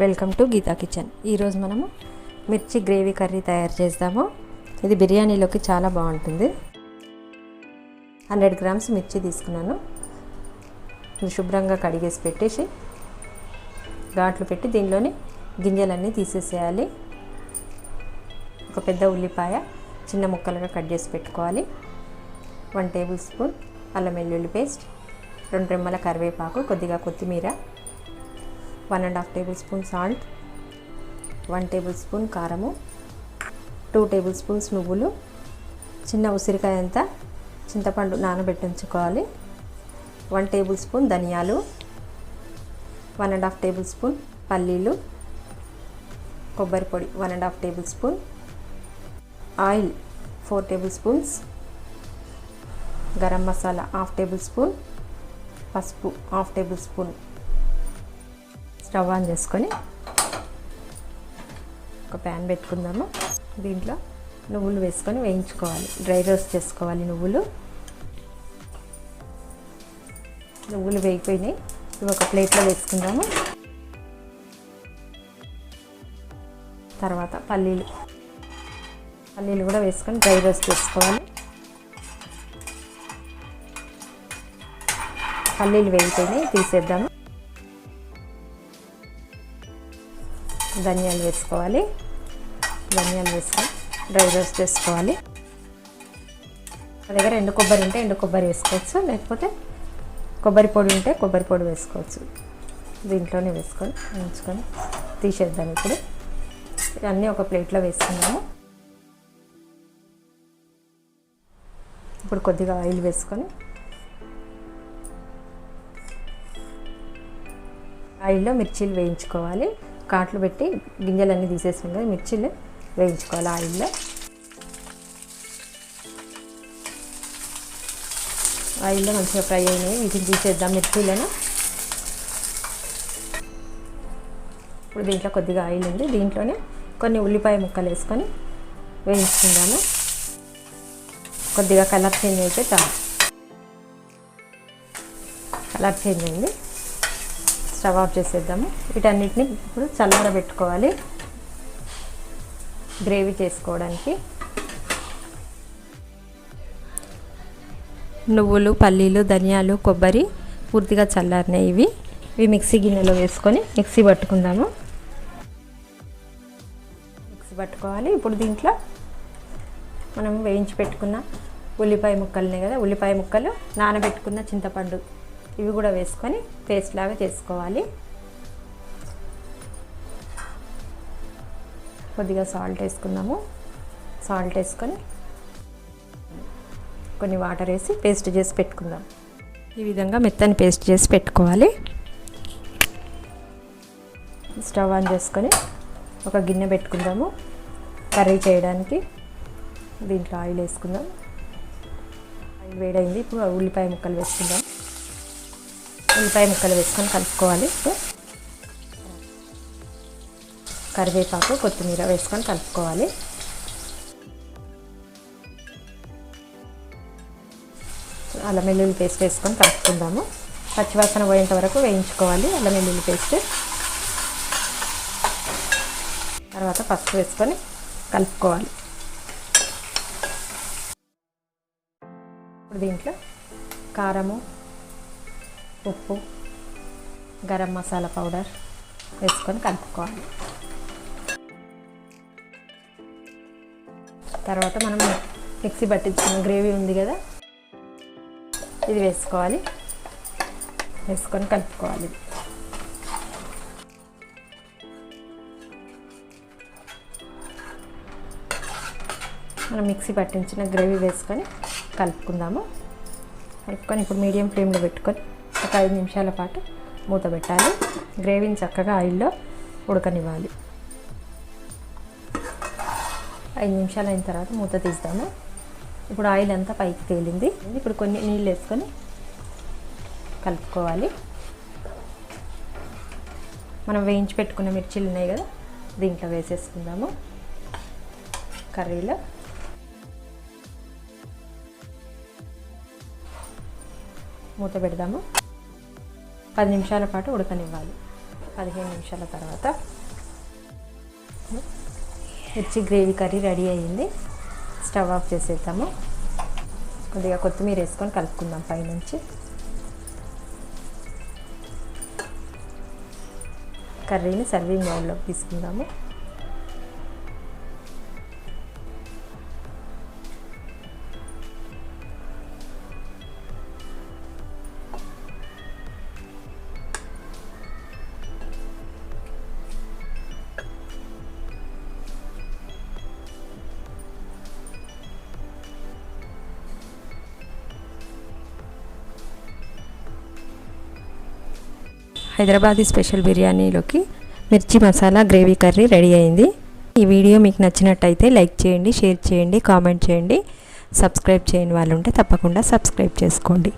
Welcome to Gita kitchen. ఈరోజు మనము మిర్చి గ్రేవీ కర్రీ తయారు చేద్దాము. ఇది బిర్యానీలోకి చాలా బాగుంటుంది. 100 గ్రామ్స్ మిర్చి తీసుకున్నాను. శుభ్రంగా కడిగేసి పెట్టేసి ఘాట్లు పెట్టి దీనిలోని గింజలన్నీ తీసేసేయాలి. ఒక పెద్ద ఉల్లిపాయ చిన్న ముక్కలుగా కట్ చేసి పెట్టుకోవాలి. 1 టేబుల్ స్పూన్ అల్లం వెల్లుల్లి పేస్ట్, 2 రెమ్మల కరివేపాకు, కొద్దిగా కొత్తిమీర, 1.5 table spoon salt, 1 table spoon కారము, 2 టేబుల్ స్పూన్స్ నువ్వులు, చిన్న ఉసిరికాయ అంతా చింతపండు నానబెట్టి ఉంచుకోవాలి, 1 టేబుల్ స్పూన్ ధనియాలు, 1.5 టేబుల్ స్పూన్ పల్లీలు, కొబ్బరి పొడి 1.5 table spoon, oil 4 table spoons, garam masala 1/2 table spoon, పసుపు 1/2 టేబుల్ స్పూన్. స్టవ్ ఆన్ చేసుకొని ఒక ప్యాన్ పెట్టుకుందాము. దీంట్లో నువ్వులు వేసుకొని వేయించుకోవాలి. డ్రై రోస్ట్ చేసుకోవాలి. నువ్వులు వేగిపోయినాయి. ఇవి ఒక ప్లేట్లో వేసుకుందాము. తర్వాత పల్లీలు కూడా వేసుకొని డ్రై రోస్ట్ చేసుకోవాలి. పల్లీలు వేగిపోయినాయి, తీసేద్దాము. ధనియాలు వేసుకోవాలి. ధనియాలు వేసుకొని డ్రై రోస్ట్ చేసుకోవాలి. మా దగ్గర ఎండు కొబ్బరి ఉంటే ఎండు కొబ్బరి వేసుకోవచ్చు, లేకపోతే కొబ్బరి పొడి ఉంటే కొబ్బరి పొడి వేసుకోవచ్చు. దీంట్లోనే వేసుకొని ఉంచుకొని తీసేద్దాం. ఇప్పుడు ఇవన్నీ ఒక ప్లేట్లో వేసుకుందాము. ఇప్పుడు కొద్దిగా ఆయిల్ వేసుకొని ఆయిల్లో మిర్చీలు వేయించుకోవాలి. కాట్లు పెట్టి గింజలన్నీ తీసేసాం కదా, మిర్చీలు వేయించుకోవాలి ఆయిల్లో. ఆయిల్లో మంచిగా ఫ్రై అయినాయి. వీటిని తీసేద్దాం మిర్చీలను. ఇప్పుడు దీంట్లో కొద్దిగా ఆయిల్ ఉంది. దీంట్లోనే కొన్ని ఉల్లిపాయ ముక్కలు వేసుకొని వేయించుకుందాము. కొద్దిగా కలర్ చేంజ్ అయితే చాలు. కలర్ చేంజ్ అయింది. స్టవ్ ఆఫ్ చేసేద్దాము. వీటన్నిటిని ఇప్పుడు చల్లారబెట్టుకోవాలి గ్రేవీ చేసుకోవడానికి. నువ్వులు, పల్లీలు, ధనియాలు, కొబ్బరి పూర్తిగా చల్లారినాయి. ఇవి మిక్సీ గిన్నెలో వేసుకొని మిక్సీ పట్టుకుందాము. మిక్సీ పట్టుకోవాలి. ఇప్పుడు దీంట్లో మనం వేయించి పెట్టుకున్న ఉల్లిపాయ ముక్కలున్నాయి కదా, ఉల్లిపాయ ముక్కలు, నానబెట్టుకున్న చింతపండు, ఇవి కూడా వేసుకొని పేస్ట్ లాగా చేసుకోవాలి. కొద్దిగా సాల్ట్ వేసుకుందాము. సాల్ట్ వేసుకొని కొన్ని వాటర్ వేసి పేస్ట్ చేసి పెట్టుకుందాం. ఈ విధంగా మెత్తని పేస్ట్ చేసి పెట్టుకోవాలి. స్టవ్ ఆన్ చేసుకొని ఒక గిన్నె పెట్టుకుందాము కర్రీ చేయడానికి. దీంట్లో ఆయిల్ వేసుకుందాం. ఆయిల్ వేడైంది. ఇప్పుడు ఉల్లిపాయ ముక్కలు వేసుకుందాం. ఉల్లిపాయ ముక్కలు వేసుకొని కలుపుకోవాలి. కరివేపాకు, కొత్తిమీర వేసుకొని కలుపుకోవాలి. అల్లం వెల్లుల్లి పేస్ట్ వేసుకొని కలుపుకుందాము. పచ్చివాసన పోయేంత వరకు వేయించుకోవాలి అల్లం వెల్లుల్లి పేస్ట్. తర్వాత పసుపు వేసుకొని కలుపుకోవాలి. ఇప్పుడు దీంట్లో కారము, ఉప్పు, గరం మసాలా పౌడర్ వేసుకొని కలుపుకోవాలి. తర్వాత మనం మిక్సీ పట్టించుకున్న గ్రేవీ ఉంది కదా, ఇది వేసుకోవాలి. వేసుకొని కలుపుకోవాలి. మనం మిక్సీ పట్టించిన గ్రేవీ వేసుకొని కలుపుకుందాము. కలుపుకొని ఇప్పుడు మీడియం ఫ్లేమ్లో పెట్టుకొని ఒక 5 నిమిషాల పాటు మూత పెట్టాలి. గ్రేవీని చక్కగా ఆయిల్లో ఉడకనివ్వాలి. 5 నిమిషాలు అయిన తర్వాత మూత తీద్దాము. ఇప్పుడు ఆయిల్ అంతా పైకి తేలింది. ఇప్పుడు కొన్ని నీళ్ళు వేసుకొని కలుపుకోవాలి. మనం వేయించి పెట్టుకున్న మిర్చీలు ఉన్నాయి కదా, దీంట్లో వేసేసుకుందాము కర్రీలో. మూత పెడదాము. 10 నిమిషాల పాటు ఉడకనివ్వాలి. 15 నిమిషాల తర్వాత మిర్చి గ్రేవీ కర్రీ రెడీ అయ్యింది. స్టవ్ ఆఫ్ చేసేద్దాము. కొద్దిగా కొత్తిమీర వేసుకొని కలుపుకుందాం పైనుంచి. కర్రీని సర్వింగ్ బౌల్లోకి తీసుకుందాము. హైదరాబాదీ స్పెషల్ బిర్యానీలోకి మిర్చి మసాలా గ్రేవీ కర్రీ రెడీ అయింది. ఈ వీడియో మీకు నచ్చినట్టయితే లైక్ చేయండి, షేర్ చేయండి, కామెంట్ చేయండి. సబ్స్క్రైబ్ చేయని వాళ్ళు ఉంటే తప్పకుండా సబ్స్క్రైబ్ చేసుకోండి.